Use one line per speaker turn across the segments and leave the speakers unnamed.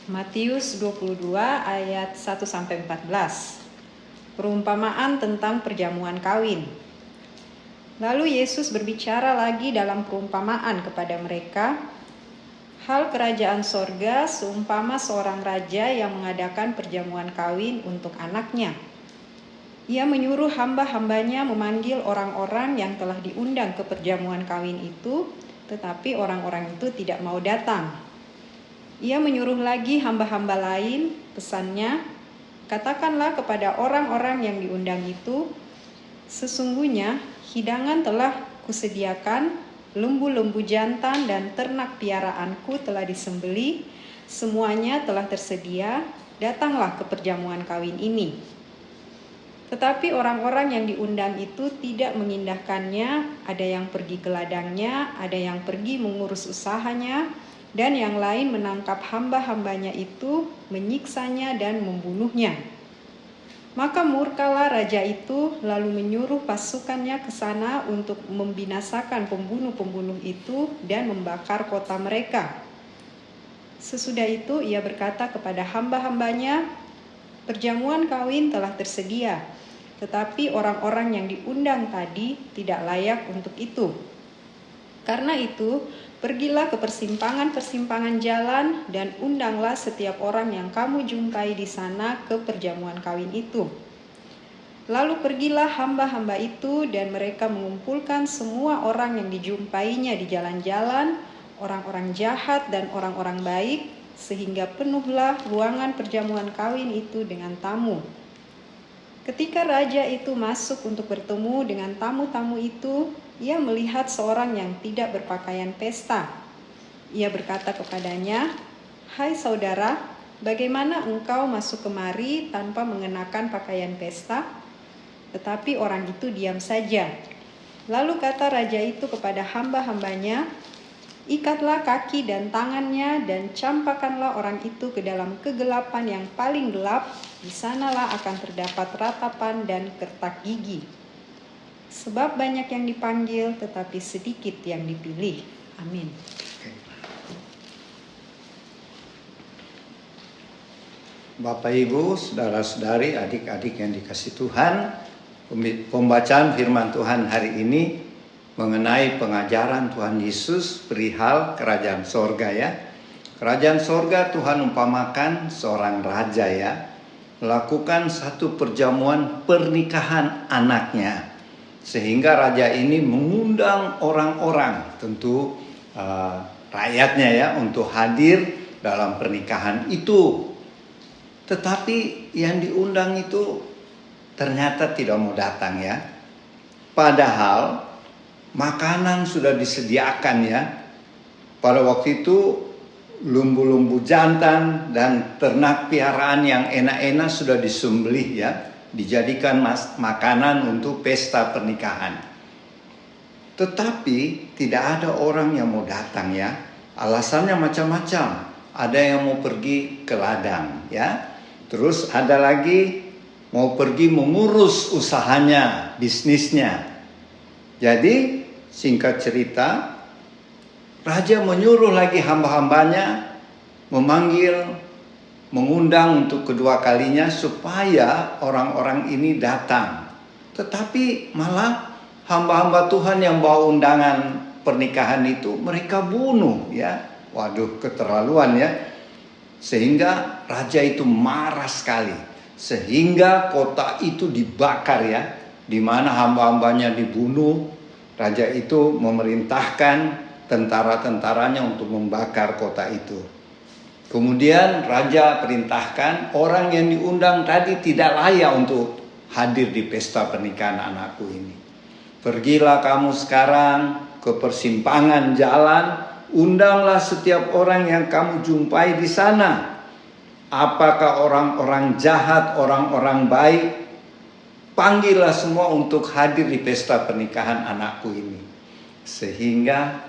Matius 22 ayat 1-14. Perumpamaan tentang perjamuan kawin. Lalu Yesus berbicara lagi dalam perumpamaan kepada mereka. Hal kerajaan sorga seumpama seorang raja yang mengadakan perjamuan kawin untuk anaknya. Ia menyuruh hamba-hambanya memanggil orang-orang yang telah diundang ke perjamuan kawin itu, tetapi orang-orang itu tidak mau datang. Ia menyuruh lagi hamba-hamba lain, pesannya, katakanlah kepada orang-orang yang diundang itu, sesungguhnya hidangan telah kusediakan, lembu-lembu jantan dan ternak piaraanku telah disembelih, semuanya telah tersedia, datanglah ke perjamuan kawin ini. Tetapi orang-orang yang diundang itu tidak mengindahkannya, ada yang pergi ke ladangnya, ada yang pergi mengurus usahanya, dan yang lain menangkap hamba-hambanya itu, menyiksanya dan membunuhnya. Maka murkalah raja itu, lalu menyuruh pasukannya ke sana untuk membinasakan pembunuh-pembunuh itu dan membakar kota mereka. Sesudah itu ia berkata kepada hamba-hambanya, perjamuan kawin telah tersedia, tetapi orang-orang yang diundang tadi tidak layak untuk itu. Karena itu, pergilah ke persimpangan-persimpangan jalan dan undanglah setiap orang yang kamu jumpai di sana ke perjamuan kawin itu. Lalu pergilah hamba-hamba itu dan mereka mengumpulkan semua orang yang dijumpainya di jalan-jalan, orang-orang jahat dan orang-orang baik, sehingga penuhlah ruangan perjamuan kawin itu dengan tamu. Ketika raja itu masuk untuk bertemu dengan tamu-tamu itu, ia melihat seorang yang tidak berpakaian pesta. Ia berkata kepadanya, "Hai saudara, bagaimana engkau masuk kemari tanpa mengenakan pakaian pesta?" Tetapi orang itu diam saja. Lalu kata raja itu kepada hamba-hambanya, "Ikatlah kaki dan tangannya dan campakkanlah orang itu ke dalam kegelapan yang paling gelap, di sanalah akan terdapat ratapan dan kertak gigi. Sebab banyak yang dipanggil, tetapi sedikit yang dipilih." Amin.
Bapak Ibu, saudara-saudari, adik-adik yang dikasihi Tuhan, pembacaan firman Tuhan hari ini mengenai pengajaran Tuhan Yesus perihal kerajaan sorga ya. Kerajaan sorga Tuhan umpamakan seorang raja ya, melakukan satu perjamuan pernikahan anaknya. Sehingga raja ini mengundang orang-orang, tentu rakyatnya ya, untuk hadir dalam pernikahan itu. Tetapi yang diundang itu ternyata tidak mau datang ya. Padahal makanan sudah disediakan ya. Pada waktu itu lembu-lembu jantan dan ternak piaraan yang enak-enak sudah disembelih ya, dijadikan makanan untuk pesta pernikahan. Tetapi tidak ada orang yang mau datang ya. Alasannya macam-macam. Ada yang mau pergi ke ladang ya. Terus ada lagi mau pergi mengurus usahanya, bisnisnya. Jadi singkat cerita, raja menyuruh lagi hamba-hambanya mengundang untuk kedua kalinya supaya orang-orang ini datang. Tetapi malah hamba-hamba Tuhan yang bawa undangan pernikahan itu mereka bunuh ya. Waduh, keterlaluan ya. Sehingga raja itu marah sekali. Sehingga kota itu dibakar ya. Di mana hamba-hambanya dibunuh. Raja itu memerintahkan tentara-tentaranya untuk membakar kota itu. Kemudian raja perintahkan orang yang diundang tadi tidak layak untuk hadir di pesta pernikahan anakku ini. Pergilah kamu sekarang ke persimpangan jalan, undanglah setiap orang yang kamu jumpai di sana. Apakah orang-orang jahat, orang-orang baik, panggillah semua untuk hadir di pesta pernikahan anakku ini. Sehingga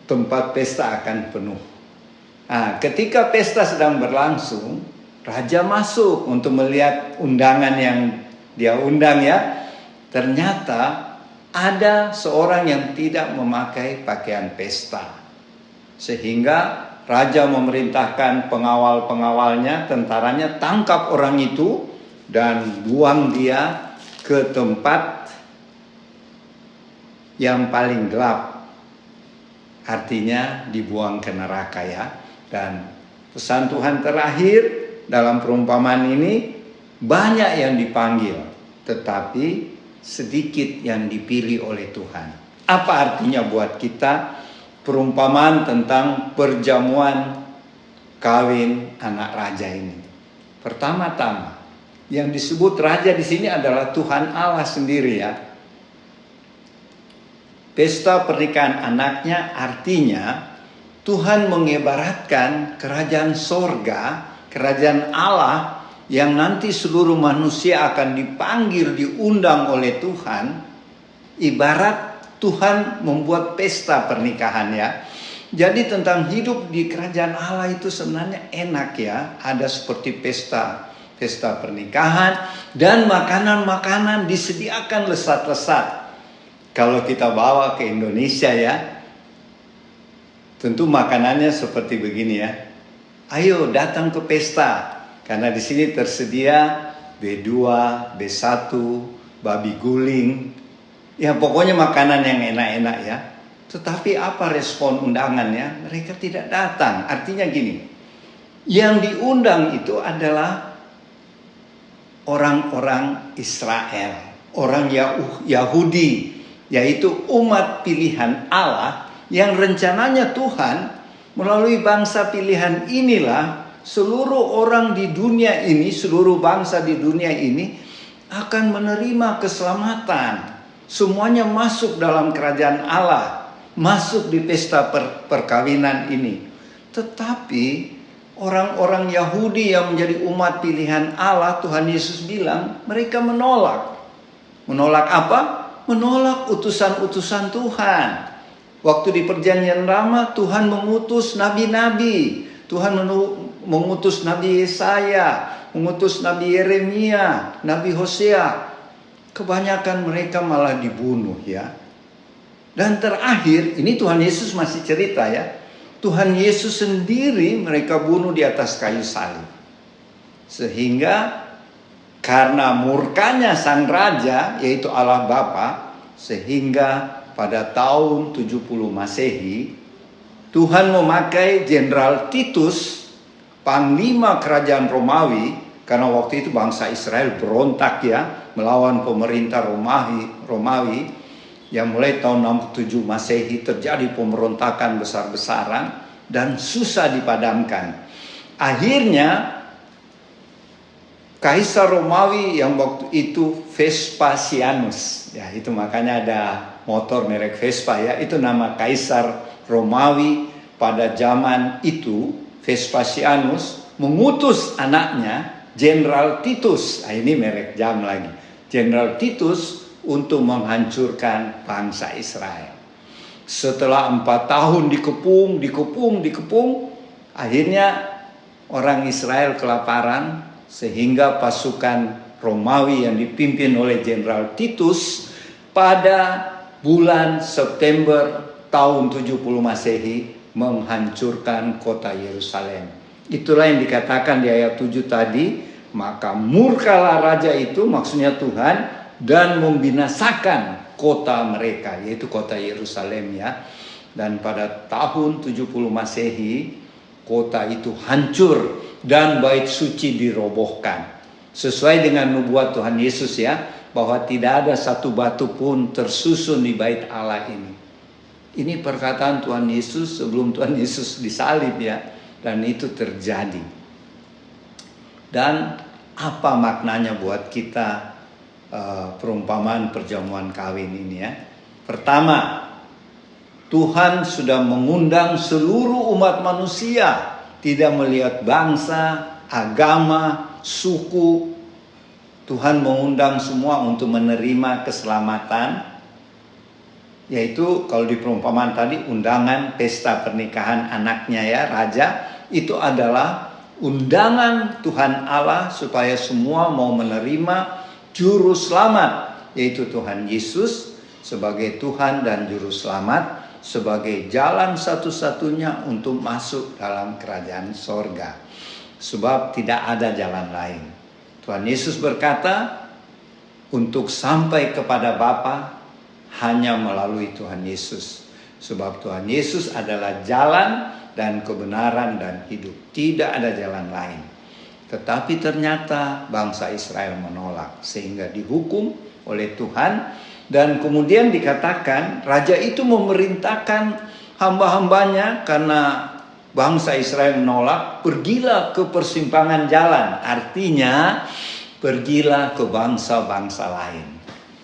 tempat pesta akan penuh. Nah, ketika pesta sedang berlangsung, raja masuk untuk melihat undangan yang dia undang ya. Ternyata ada seorang yang tidak memakai pakaian pesta. Sehingga raja memerintahkan pengawal-pengawalnya, tentaranya, tangkap orang itu dan buang dia ke tempat yang paling gelap. Artinya dibuang ke neraka ya. Dan pesan Tuhan terakhir dalam perumpamaan ini, banyak yang dipanggil, tetapi sedikit yang dipilih oleh Tuhan. Apa artinya buat kita perumpamaan tentang perjamuan kawin anak raja ini? Pertama-tama, yang disebut raja di sini adalah Tuhan Allah sendiri ya. Pesta pernikahan anaknya artinya Tuhan mengibaratkan kerajaan sorga, kerajaan Allah yang nanti seluruh manusia akan dipanggil, diundang oleh Tuhan. Ibarat Tuhan membuat pesta pernikahan ya. Jadi tentang hidup di kerajaan Allah itu sebenarnya enak ya. Ada seperti pesta pernikahan dan makanan-makanan disediakan lesat-lesat. Kalau kita bawa ke Indonesia ya, tentu makanannya seperti begini ya. Ayo datang ke pesta. Karena di sini tersedia B2, B1, babi guling. Ya pokoknya makanan yang enak-enak ya. Tetapi apa respon undangannya? Mereka tidak datang. Artinya gini, yang diundang itu adalah orang-orang Israel, orang Yahudi, yaitu umat pilihan Allah yang rencananya Tuhan melalui bangsa pilihan inilah seluruh orang di dunia ini, seluruh bangsa di dunia ini akan menerima keselamatan. Semuanya masuk dalam kerajaan Allah, masuk di pesta perkawinan ini. Tetapi orang-orang Yahudi yang menjadi umat pilihan Allah, Tuhan Yesus bilang, mereka menolak. Menolak apa? Menolak utusan-utusan Tuhan. Waktu di perjanjian lama Tuhan mengutus nabi-nabi. Tuhan mengutus Nabi Yesaya, mengutus Nabi Yeremia, Nabi Hosea. Kebanyakan mereka malah dibunuh ya. Dan terakhir, ini Tuhan Yesus masih cerita ya. Tuhan Yesus sendiri mereka bunuh di atas kayu salib. Sehingga karena murkanya sang raja, yaitu Allah Bapa, sehingga pada tahun 70 Masehi, Tuhan memakai Jenderal Titus, panglima kerajaan Romawi, karena waktu itu bangsa Israel berontak ya, melawan pemerintah Romawi, yang mulai tahun 67 Masehi terjadi pemberontakan besar-besaran dan susah dipadamkan. Akhirnya Kaisar Romawi yang waktu itu Vespasianus, ya itu makanya ada motor merek Vespa ya, itu nama Kaisar Romawi pada zaman itu. Vespasianus mengutus anaknya Jenderal Titus, ini merek jam lagi, Jenderal Titus untuk menghancurkan bangsa Israel. Setelah 4 tahun dikepung, akhirnya orang Israel kelaparan, sehingga pasukan Romawi yang dipimpin oleh Jenderal Titus pada bulan September tahun 70 Masehi menghancurkan kota Yerusalem. Itulah yang dikatakan di ayat 7 tadi, maka murkalah raja itu, maksudnya Tuhan, dan membinasakan kota mereka, yaitu kota Yerusalem ya. Dan pada tahun 70 Masehi kota itu hancur dan bait suci dirobohkan. Sesuai dengan nubuat Tuhan Yesus ya, bahwa tidak ada satu batu pun tersusun di bait Allah ini. Ini perkataan Tuhan Yesus sebelum Tuhan Yesus disalib ya, dan itu terjadi. Dan apa maknanya buat kita perumpamaan perjamuan kawin ini ya? Pertama, Tuhan sudah mengundang seluruh umat manusia, tidak melihat bangsa, agama, suku. Tuhan mengundang semua untuk menerima keselamatan, yaitu kalau di perumpamaan tadi undangan pesta pernikahan anaknya ya, raja, itu adalah undangan Tuhan Allah supaya semua mau menerima juru selamat, yaitu Tuhan Yesus sebagai Tuhan dan juru selamat, sebagai jalan satu-satunya untuk masuk dalam kerajaan sorga. Sebab tidak ada jalan lain. Tuhan Yesus berkata, untuk sampai kepada Bapa hanya melalui Tuhan Yesus. Sebab Tuhan Yesus adalah jalan dan kebenaran dan hidup. Tidak ada jalan lain. Tetapi ternyata bangsa Israel menolak sehingga dihukum oleh Tuhan. Dan kemudian dikatakan raja itu memerintahkan hamba-hambanya karena bangsa Israel menolak, pergilah ke persimpangan jalan. Artinya pergilah ke bangsa-bangsa lain.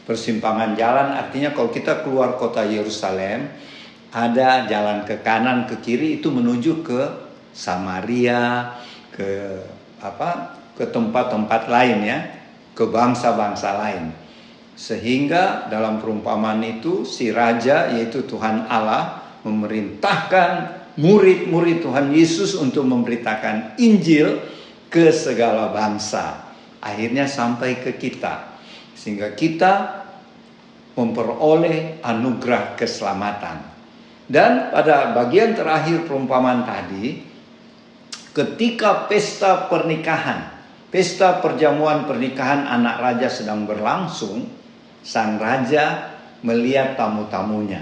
Persimpangan jalan artinya kalau kita keluar kota Yerusalem, ada jalan ke kanan, ke kiri, itu menuju ke Samaria, ke tempat-tempat lain ya, ke bangsa-bangsa lain. Sehingga dalam perumpamaan itu si raja yaitu Tuhan Allah memerintahkan murid-murid Tuhan Yesus untuk memberitakan Injil ke segala bangsa. Akhirnya sampai ke kita, sehingga kita memperoleh anugerah keselamatan. Dan pada bagian terakhir perumpamaan tadi, ketika pesta pernikahan, pesta perjamuan pernikahan anak raja sedang berlangsung, sang raja melihat tamu-tamunya.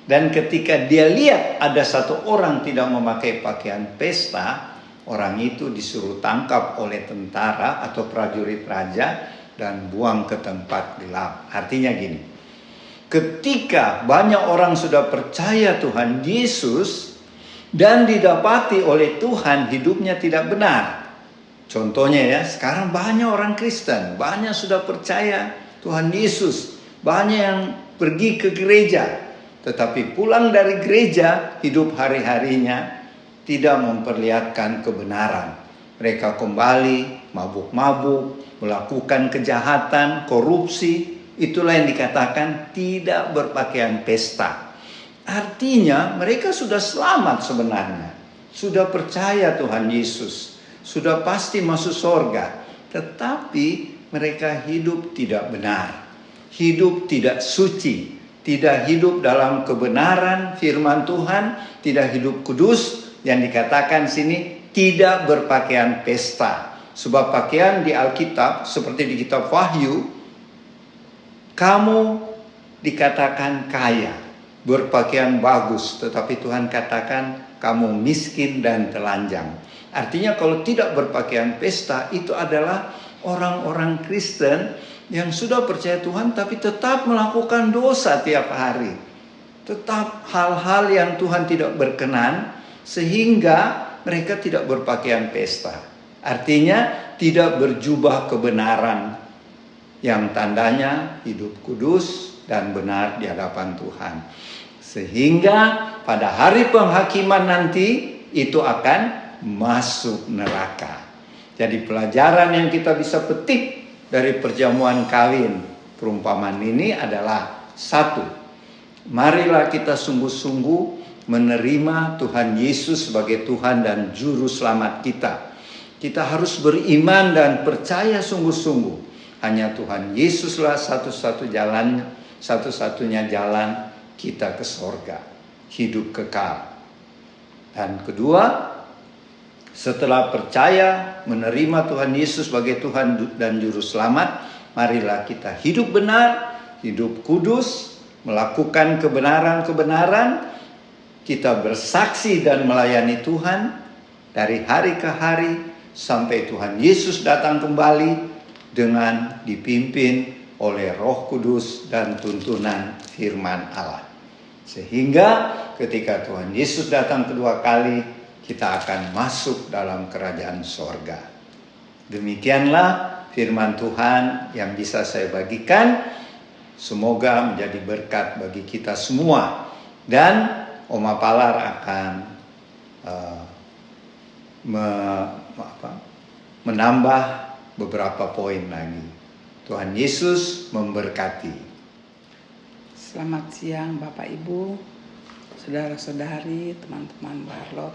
Dan ketika dia lihat ada satu orang tidak memakai pakaian pesta, orang itu disuruh tangkap oleh tentara atau prajurit raja dan buang ke tempat gelap. Artinya gini, ketika banyak orang sudah percaya Tuhan Yesus dan didapati oleh Tuhan hidupnya tidak benar. Contohnya ya, sekarang banyak orang Kristen, banyak sudah percaya Tuhan Yesus, banyak yang pergi ke gereja, tetapi pulang dari gereja hidup hari-harinya tidak memperlihatkan kebenaran. Mereka kembali mabuk-mabuk, melakukan kejahatan, korupsi. Itulah yang dikatakan tidak berpakaian pesta. Artinya mereka sudah selamat sebenarnya. Sudah percaya Tuhan Yesus. Sudah pasti masuk surga. Tetapi mereka hidup tidak benar. Hidup tidak suci. Tidak hidup dalam kebenaran firman Tuhan. Tidak hidup kudus. Yang dikatakan sini tidak berpakaian pesta. Sebab pakaian di Alkitab seperti di kitab Wahyu, kamu dikatakan kaya, berpakaian bagus, tetapi Tuhan katakan kamu miskin dan telanjang. Artinya kalau tidak berpakaian pesta itu adalah orang-orang Kristen yang sudah percaya Tuhan tapi tetap melakukan dosa tiap hari. Tetap hal-hal yang Tuhan tidak berkenan sehingga mereka tidak berpakaian pesta. Artinya tidak berjubah kebenaran yang tandanya hidup kudus dan benar di hadapan Tuhan. Sehingga pada hari penghakiman nanti itu akan masuk neraka. Jadi pelajaran yang kita bisa petik dari perjamuan kawin perumpamaan ini adalah satu, marilah kita sungguh-sungguh menerima Tuhan Yesus sebagai Tuhan dan Juru Selamat kita. Kita harus beriman dan percaya sungguh-sungguh. Hanya Tuhan Yesuslah satu-satunya jalan kita ke sorga, hidup kekal. Dan kedua, setelah percaya menerima Tuhan Yesus sebagai Tuhan dan Juru Selamat, marilah kita hidup benar, hidup kudus, melakukan kebenaran-kebenaran. Kita bersaksi dan melayani Tuhan dari hari ke hari sampai Tuhan Yesus datang kembali dengan dipimpin oleh Roh Kudus dan tuntunan firman Allah. Sehingga ketika Tuhan Yesus datang kedua kali, kita akan masuk dalam kerajaan sorga. Demikianlah firman Tuhan yang bisa saya bagikan. Semoga menjadi berkat bagi kita semua. Dan Oma Palar akan menambah beberapa poin lagi. Tuhan Yesus memberkati.
Selamat siang Bapak Ibu, saudara-saudari, teman-teman Barlot.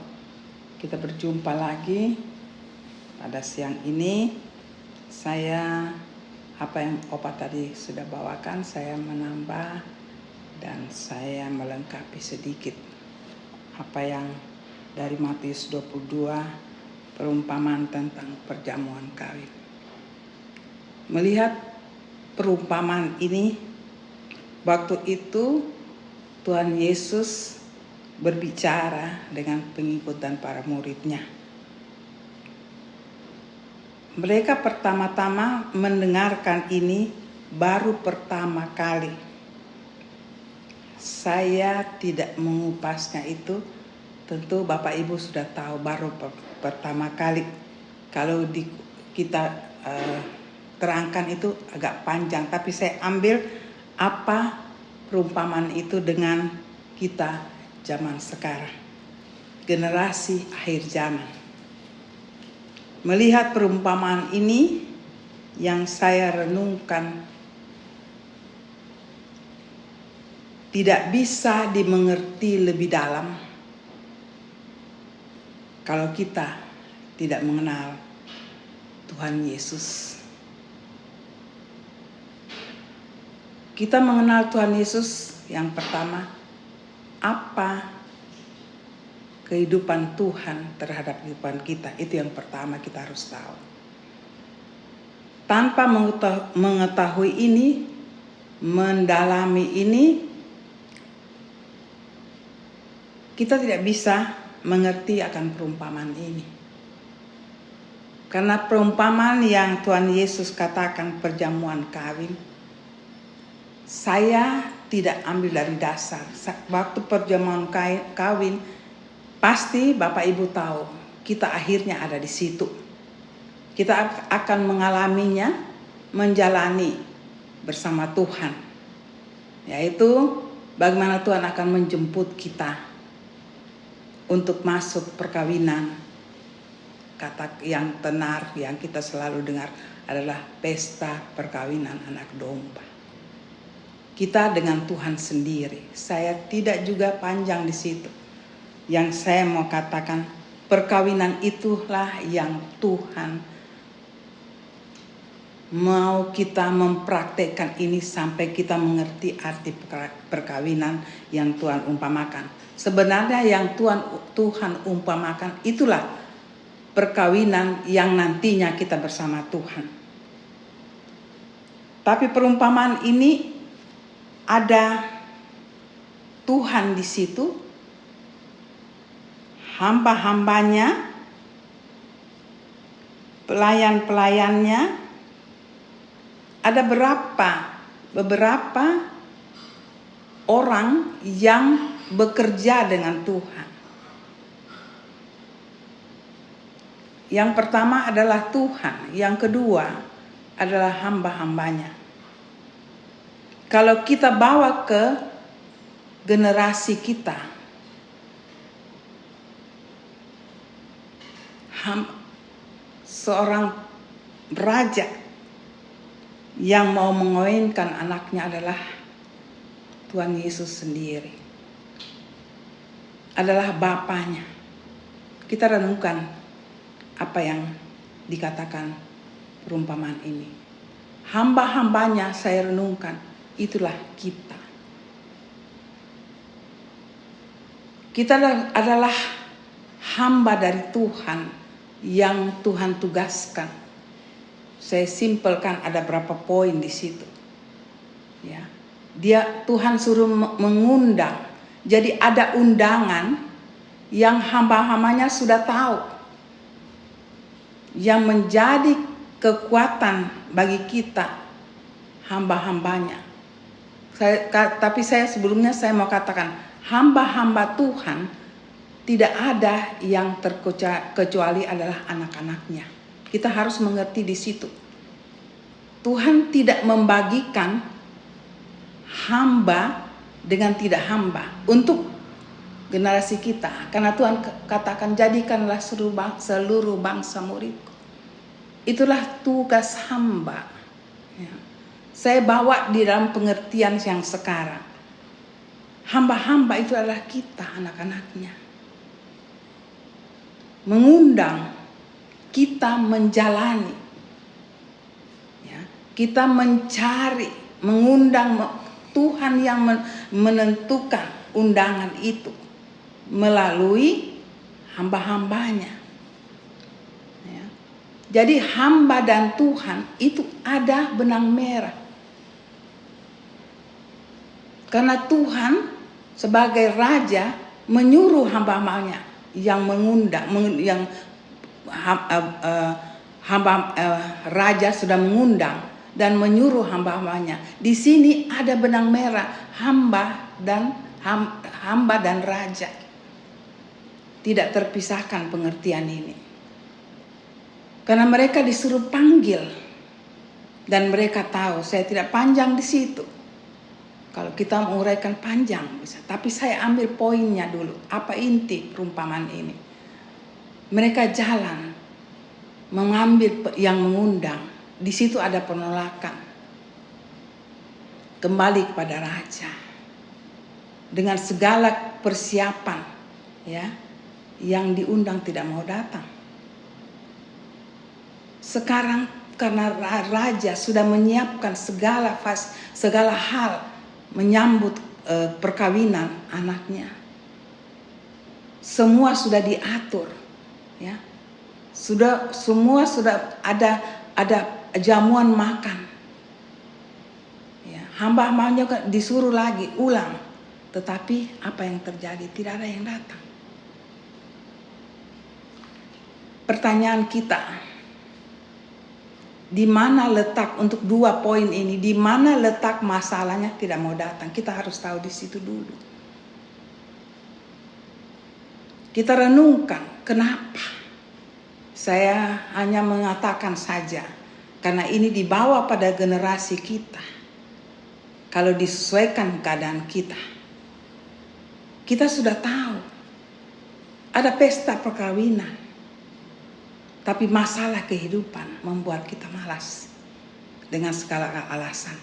Kita berjumpa lagi pada siang ini. Apa yang Opa tadi sudah bawakan, saya menambah dan saya melengkapi sedikit apa yang dari Matius 22, perumpamaan tentang perjamuan kawin. Melihat perumpamaan ini, waktu itu Tuhan Yesus berbicara dengan pengikut dan para muridnya. Mereka pertama-tama mendengarkan ini baru pertama kali. Saya tidak mengupasnya itu, tentu Bapak Ibu sudah tahu baru pertama kali. Kalau kita terangkan itu agak panjang, tapi saya ambil apa perumpamaan itu dengan kita zaman sekarang, generasi akhir zaman. Melihat perumpamaan ini yang saya renungkan tidak bisa dimengerti lebih dalam kalau kita tidak mengenal Tuhan Yesus. Kita mengenal Tuhan Yesus yang pertama, apa kehidupan Tuhan terhadap kehidupan kita. Itu yang pertama kita harus tahu. Tanpa mengetahui ini, mendalami ini, kita tidak bisa mengerti akan perumpamaan ini. Karena perumpamaan yang Tuhan Yesus katakan perjamuan kawin, saya tidak ambil dari dasar. Waktu perjamuan kawin, pasti Bapak Ibu tahu, kita akhirnya ada di situ. Kita akan mengalaminya, menjalani bersama Tuhan. Yaitu bagaimana Tuhan akan menjemput kita untuk masuk perkawinan. Kata yang tenar yang kita selalu dengar adalah pesta perkawinan anak domba. Kita dengan Tuhan sendiri. Saya tidak juga panjang di situ. Yang saya mau katakan, perkawinan itulah yang Tuhan mau kita mempraktekkan ini sampai kita mengerti arti perkawinan yang Tuhan umpamakan. Sebenarnya yang Tuhan umpamakan itulah perkawinan yang nantinya kita bersama Tuhan. Tapi perumpamaan ini ada Tuhan di situ, hamba-hambanya, pelayan-pelayannya, ada beberapa orang yang bekerja dengan Tuhan. Yang pertama adalah Tuhan, yang kedua adalah hamba-hambanya. Kalau kita bawa ke generasi kita, seorang raja yang mau mengawinkan anaknya adalah Tuhan Yesus sendiri. Adalah bapaknya. Kita renungkan apa yang dikatakan perumpamaan ini. Hamba-hambanya saya renungkan, itulah kita. Kita adalah hamba dari Tuhan yang Tuhan tugaskan. Saya simpelkan ada berapa poin di situ. Ya. Tuhan suruh mengundang. Jadi ada undangan yang hamba-hambanya sudah tahu. Yang menjadi kekuatan bagi kita hamba-hambanya. Tapi sebelumnya saya mau katakan, hamba-hamba Tuhan tidak ada yang terkecuali adalah anak-anaknya. Kita harus mengerti di situ. Tuhan tidak membagikan hamba dengan tidak hamba untuk generasi kita. Karena Tuhan katakan, jadikanlah seluruh bangsa muridku. Itulah tugas hamba. Ya. Saya bawa di dalam pengertian yang sekarang. Hamba-hamba itu adalah kita, anak-anaknya. Mengundang, kita menjalani. Ya. Kita mencari, mengundang Tuhan yang menentukan undangan itu melalui hamba-hambanya. Ya. Jadi hamba dan Tuhan itu ada benang merah. Karena Tuhan sebagai raja menyuruh hamba-hambanya yang mengundang, raja sudah mengundang dan menyuruh hamba-hambanya. Di sini ada benang merah hamba dan raja. Tidak terpisahkan pengertian ini. Karena mereka disuruh panggil dan mereka tahu saya tidak panjang di situ. Kalau kita menguraikan panjang bisa, tapi saya ambil poinnya dulu. Apa inti perumpamaan ini? Mereka jalan mengambil yang mengundang. Di situ ada penolakan. Kembali kepada raja. Dengan segala persiapan, ya, yang diundang tidak mau datang. Sekarang karena raja sudah menyiapkan segala hal menyambut perkawinan anaknya. Semua sudah diatur, ya. Semua sudah ada jamuan makan. Ya, hamba-hambanya disuruh lagi ulang, tetapi apa yang terjadi? Tidak ada yang datang. Pertanyaan kita, di mana letak untuk 2 poin ini? Di mana letak masalahnya tidak mau datang? Kita harus tahu di situ dulu. Kita renungkan kenapa. Saya hanya mengatakan saja karena ini dibawa pada generasi kita. Kalau disesuaikan keadaan kita, kita sudah tahu ada pesta perkawinan. Tapi masalah kehidupan membuat kita malas dengan segala alasan.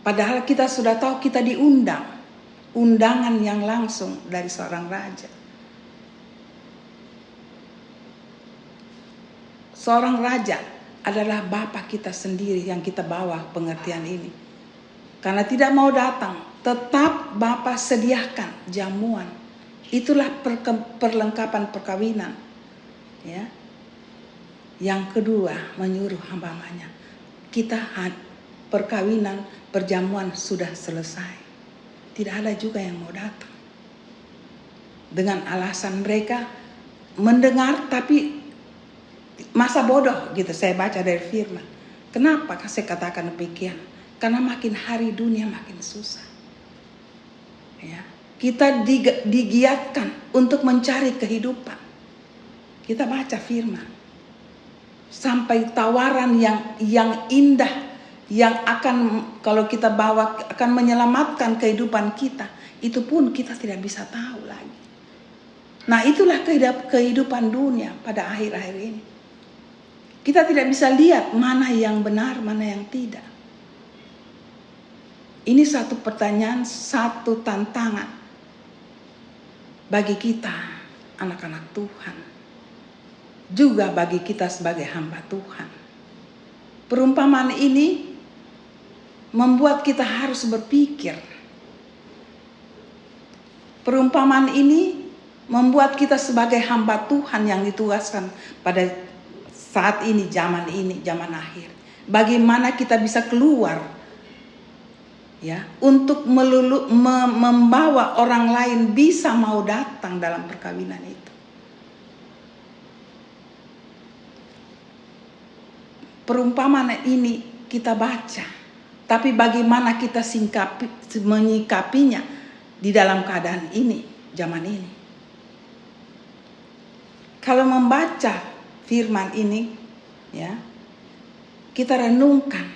Padahal kita sudah tahu kita diundang. Undangan yang langsung dari seorang raja. Seorang raja adalah Bapa kita sendiri yang kita bawa pengertian ini. Karena tidak mau datang, tetap Bapa sediakan jamuan. Itulah perlengkapan perkawinan. Ya. Yang kedua, menyuruh hamba-hambanya. Kita perkawinan, perjamuan sudah selesai. Tidak ada juga yang mau datang. Dengan alasan mereka mendengar tapi masa bodoh gitu. Saya baca dari firman. Kenapa saya katakan demikian? Karena makin hari dunia makin susah. Ya. Kita digiatkan untuk mencari kehidupan. Kita baca firman. Sampai tawaran yang indah yang akan kalau kita bawa akan menyelamatkan kehidupan kita, itu pun kita tidak bisa tahu lagi. Nah, itulah kehidupan dunia pada akhir-akhir ini. Kita tidak bisa lihat mana yang benar, mana yang tidak. Ini satu pertanyaan, satu tantangan bagi kita anak-anak Tuhan. Juga bagi kita sebagai hamba Tuhan. Perumpamaan ini membuat kita harus berpikir. Perumpamaan ini membuat kita sebagai hamba Tuhan yang ditugaskan pada saat ini, zaman akhir. Bagaimana kita bisa keluar, ya, untuk membawa orang lain bisa mau datang dalam perkawinan itu. Perumpamaan ini kita baca, tapi bagaimana kita menyikapinya di dalam keadaan ini, zaman ini. Kalau membaca firman ini, ya, kita renungkan,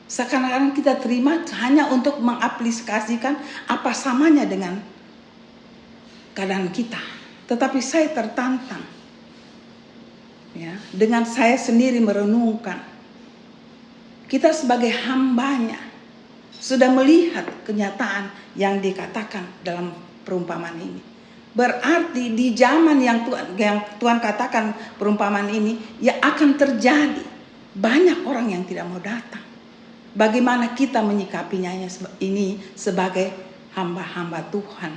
seakan-akan kita terima hanya untuk mengaplikasikan apa samanya dengan keadaan kita. Tetapi saya tertantang. Ya, dengan saya sendiri merenungkan, kita sebagai hambanya sudah melihat kenyataan yang dikatakan dalam perumpamaan ini. Berarti di zaman yang Tuhan katakan perumpamaan ini, ya akan terjadi banyak orang yang tidak mau datang. Bagaimana kita menyikapinya ini sebagai hamba-hamba Tuhan.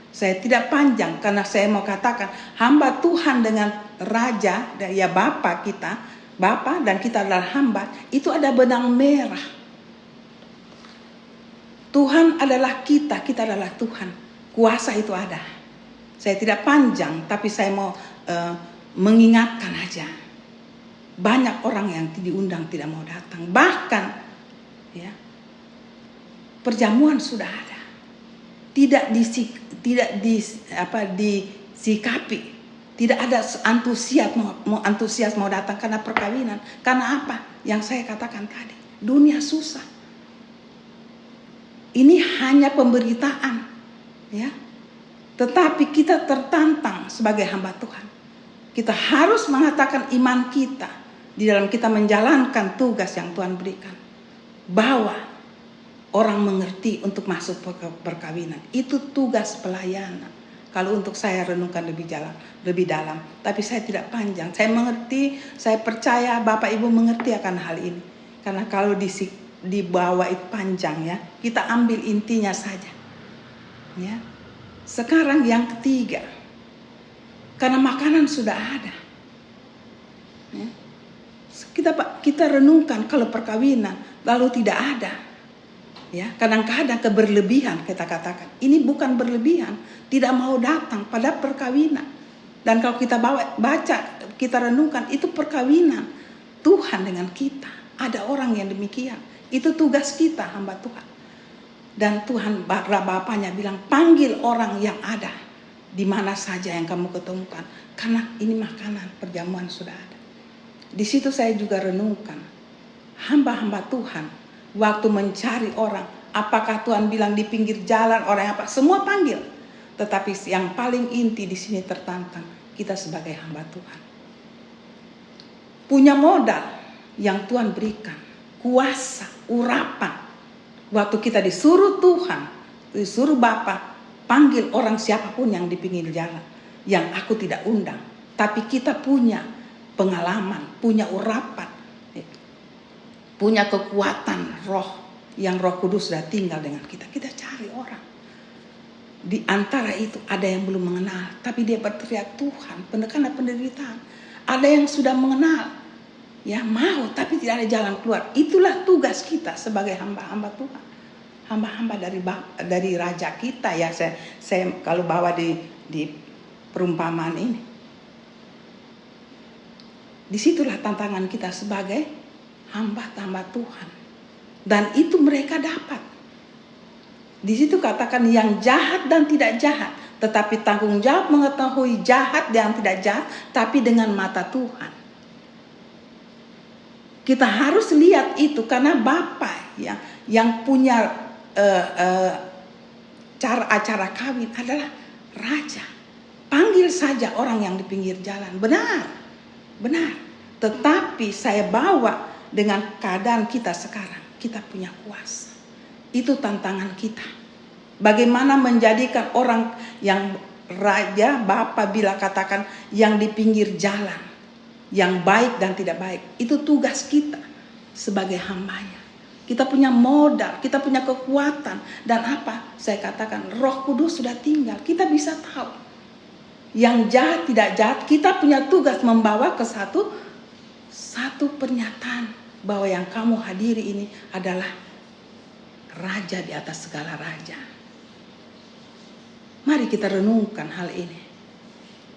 Saya tidak panjang karena saya mau katakan hamba Tuhan dengan Raja, ya Bapa kita, Bapa dan kita adalah hamba, itu ada benang merah. Tuhan adalah kita, kita adalah Tuhan. Kuasa itu ada. Saya tidak panjang, tapi saya mau mengingatkan aja. Banyak orang yang diundang tidak mau datang. Bahkan ya, perjamuan sudah ada. Tidak disikapi. Tidak ada antusias mau datang karena perkawinan. Karena apa? Yang saya katakan tadi. Dunia susah. Ini hanya pemberitaan. Ya. Tetapi kita tertantang sebagai hamba Tuhan. Kita harus mengatakan iman kita di dalam kita menjalankan tugas yang Tuhan berikan. Bahwa orang mengerti untuk masuk ke perkawinan. Itu tugas pelayanan. Kalau untuk saya renungkan lebih dalam. Tapi saya tidak panjang. Saya mengerti, saya percaya Bapak Ibu mengerti akan hal ini. Karena kalau dibawa itu panjang ya. Kita ambil intinya saja. Ya. Sekarang yang ketiga. Karena makanan sudah ada. Ya. Kita renungkan kalau perkawinan lalu tidak ada. Ya, kadang-kadang keberlebihan kita katakan. Ini bukan berlebihan, tidak mau datang pada perkawinan. Dan kalau kita baca, kita renungkan itu perkawinan Tuhan dengan kita. Ada orang yang demikian. Itu tugas kita hamba Tuhan. Dan Tuhan Bapaknya bilang panggil orang yang ada di mana saja yang kamu ketemukan. Karena ini makanan perjamuan sudah ada. Di situ saya juga renungkan hamba-hamba Tuhan. Waktu mencari orang, apakah Tuhan bilang di pinggir jalan orang apa? Semua panggil. Tetapi yang paling inti di sini tertantang kita sebagai hamba Tuhan. Punya modal yang Tuhan berikan, kuasa, urapan. Waktu kita disuruh Tuhan, disuruh Bapa, panggil orang siapapun yang di pinggir jalan, yang aku tidak undang. Tapi kita punya pengalaman, punya urapan. Punya kekuatan roh yang Roh Kudus sudah tinggal dengan kita. Kita cari orang. Di antara itu ada yang belum mengenal, tapi dia berteriak Tuhan, karena penderitaan. Ada yang sudah mengenal, ya mau, tapi tidak ada jalan keluar. Itulah tugas kita sebagai hamba-hamba Tuhan, hamba-hamba dari Raja kita ya. Saya kalau bawa di perumpamaan ini, disitulah tantangan kita sebagai hamba Tuhan. Dan itu mereka dapat. Di situ katakan yang jahat dan tidak jahat. Tetapi tanggung jawab mengetahui jahat dan tidak jahat. Tapi dengan mata Tuhan. Kita harus lihat itu. Karena Bapa yang punya acara kawin adalah Raja. Panggil saja orang yang di pinggir jalan. Benar. Tetapi saya bawa dengan keadaan kita sekarang, kita punya kuasa. Itu tantangan kita. Bagaimana menjadikan orang yang Raja, Bapa bila katakan yang di pinggir jalan, yang baik dan tidak baik. Itu tugas kita sebagai hambanya. Kita punya modal, kita punya kekuatan. Dan apa? Saya katakan Roh Kudus sudah tinggal. Kita bisa tahu. Yang jahat tidak jahat, kita punya tugas membawa ke satu pernyataan. Bahwa yang kamu hadiri ini adalah Raja di atas segala raja. Mari kita renungkan hal ini.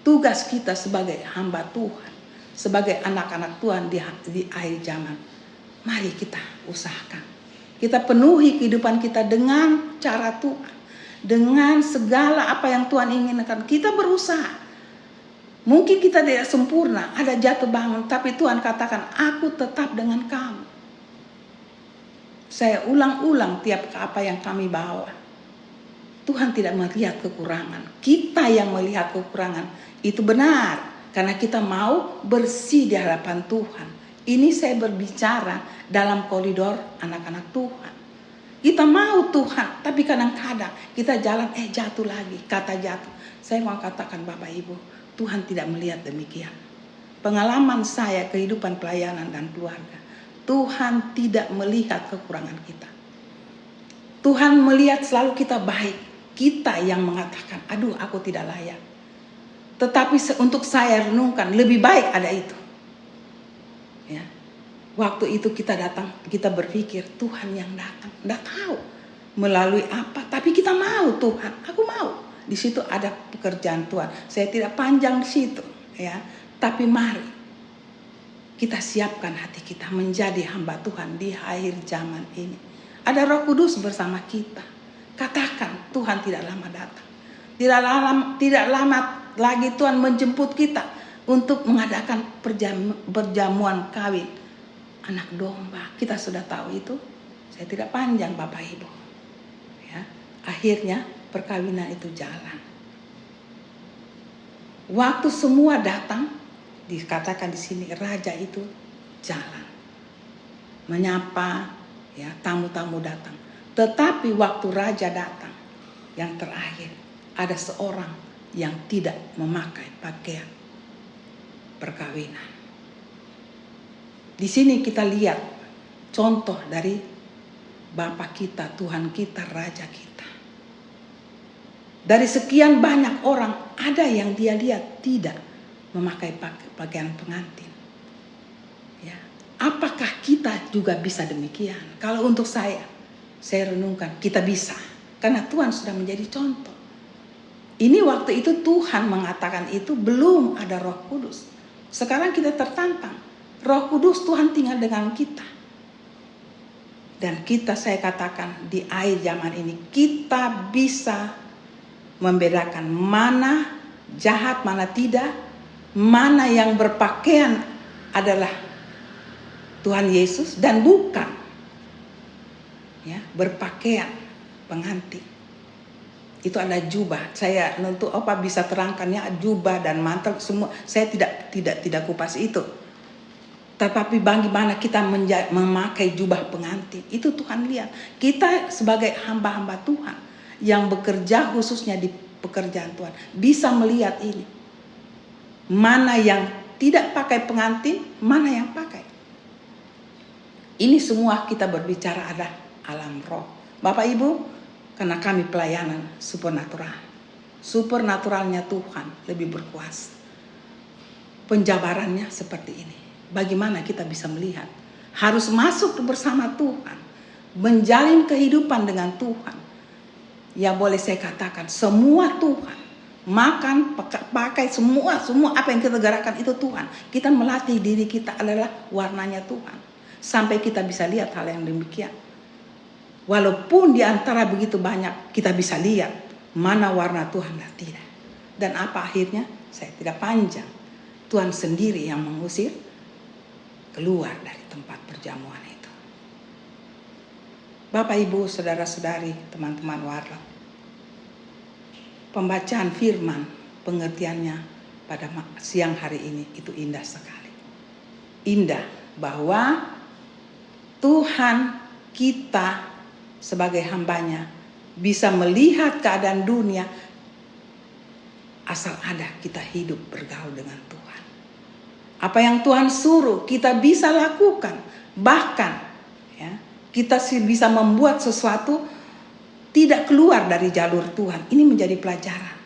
Tugas kita sebagai hamba Tuhan, sebagai anak-anak Tuhan di akhir zaman. Mari kita usahakan. Kita penuhi kehidupan kita dengan cara Tuhan. Dengan segala apa yang Tuhan inginkan. Kita berusaha. Mungkin kita tidak sempurna, ada jatuh bangun, tapi Tuhan katakan, aku tetap dengan kamu. Saya ulang-ulang tiap apa yang kami bawa. Tuhan tidak melihat kekurangan. Kita yang melihat kekurangan. Itu benar, karena kita mau bersih di hadapan Tuhan. Ini saya berbicara dalam koridor anak-anak Tuhan. Kita mau Tuhan, tapi kadang-kadang kita jalan, jatuh lagi, kata jatuh. Saya mau katakan Bapak Ibu, Tuhan tidak melihat demikian. Pengalaman saya, kehidupan pelayanan dan keluarga. Tuhan tidak melihat kekurangan kita. Tuhan melihat selalu kita baik. Kita yang mengatakan, aduh aku tidak layak. Tetapi untuk saya renungkan, lebih baik ada itu. Ya. Waktu itu kita datang, kita berpikir Tuhan yang datang. Tidak tahu melalui apa, tapi kita mau Tuhan. Aku mau. Di situ ada pekerjaan Tuhan. Saya tidak panjang di situ. Ya. Tapi mari kita siapkan hati kita menjadi hamba Tuhan di akhir zaman ini. Ada Roh Kudus bersama kita. Katakan Tuhan tidak lama datang. Tidak lama lagi Tuhan menjemput kita untuk mengadakan perjamuan kawin anak domba. Kita sudah tahu itu. Saya tidak panjang Bapak Ibu. Ya, akhirnya perkawinan itu jalan. Waktu semua datang, dikatakan di sini raja itu jalan menyapa, ya, tamu-tamu datang. Tetapi waktu raja datang, yang terakhir ada seorang yang tidak memakai pakaian perkawinan. Di sini kita lihat contoh dari Bapa kita, Tuhan kita, Raja kita. Dari sekian banyak orang, ada yang dia lihat tidak memakai pakaian pengantin. Ya, apakah kita juga bisa demikian? Kalau untuk saya renungkan kita bisa, karena Tuhan sudah menjadi contoh. Ini waktu itu Tuhan mengatakan itu belum ada Roh Kudus. Sekarang kita tertantang. Roh Kudus Tuhan tinggal dengan kita. Dan kita, saya katakan di akhir zaman ini, kita bisa membedakan mana jahat, mana tidak, mana yang berpakaian adalah Tuhan Yesus dan bukan. Ya, berpakaian pengantin. Itu ada jubah. Saya tentu apa bisa terangkannya, jubah dan mantel semua. Saya tidak kupas itu. Tetapi bagaimana kita memakai jubah pengantin, itu Tuhan lihat. Kita sebagai hamba-hamba Tuhan yang bekerja khususnya di pekerjaan Tuhan bisa melihat ini. Mana yang tidak pakai pengantin, mana yang pakai. Ini semua kita berbicara ada alam roh. Bapak Ibu, karena kami pelayanan supernatural. Supernaturalnya Tuhan lebih berkuasa. Penjabarannya seperti ini. Bagaimana kita bisa melihat? Harus masuk bersama Tuhan. Menjalin kehidupan dengan Tuhan. Ya boleh saya katakan, semua Tuhan. Makan, pakai, semua apa yang kita gerakan itu Tuhan. Kita melatih diri kita adalah warnanya Tuhan. Sampai kita bisa lihat hal yang demikian. Walaupun di antara begitu banyak kita bisa lihat mana warna Tuhan dan tidak. Dan apa akhirnya? Saya tidak panjang. Tuhan sendiri yang mengusir keluar dari tempat perjamuan itu. Bapak Ibu, saudara-saudari, teman-teman warga. Pembacaan firman, pengertiannya pada siang hari ini itu indah sekali. Indah bahwa Tuhan kita sebagai hambanya bisa melihat keadaan dunia asal ada kita hidup bergaul dengan Tuhan. Apa yang Tuhan suruh kita bisa lakukan. Bahkan ya, kita bisa membuat sesuatu tidak keluar dari jalur Tuhan. Ini menjadi pelajaran.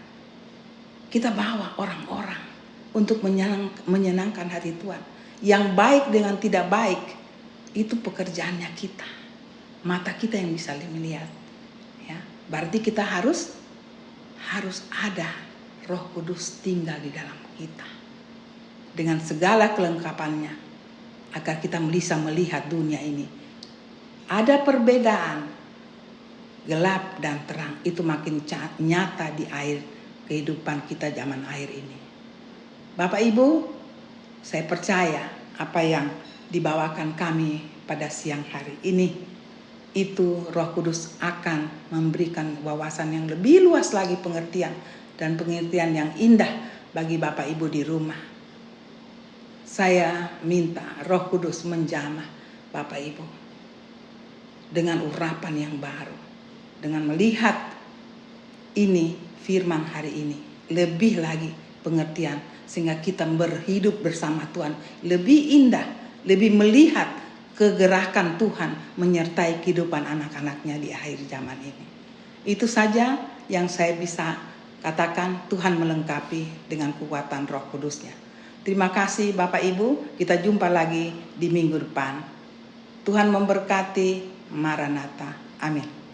Kita bawa orang-orang untuk menyenangkan hati Tuhan. Yang baik dengan tidak baik itu pekerjaannya kita. Mata kita yang bisa melihat. Ya, berarti kita harus ada Roh Kudus tinggal di dalam kita. Dengan segala kelengkapannya. Agar kita bisa melihat dunia ini. Ada perbedaan. Gelap dan terang. Itu makin nyata di air kehidupan kita zaman akhir ini. Bapak Ibu, saya percaya apa yang dibawakan kami pada siang hari ini. Itu Roh Kudus akan memberikan wawasan yang lebih luas lagi pengertian. Dan pengertian yang indah bagi Bapak Ibu di rumah. Saya minta Roh Kudus menjamah Bapak Ibu. Dengan urapan yang baru. Dengan melihat ini firman hari ini. Lebih lagi pengertian. Sehingga kita berhidup bersama Tuhan. Lebih indah. Lebih melihat kegerakan Tuhan menyertai kehidupan anak-anaknya di akhir zaman ini. Itu saja yang saya bisa katakan, Tuhan melengkapi dengan kekuatan Roh Kudus-Nya. Terima kasih Bapak Ibu, kita jumpa lagi di minggu depan. Tuhan memberkati. Maranatha. Amin.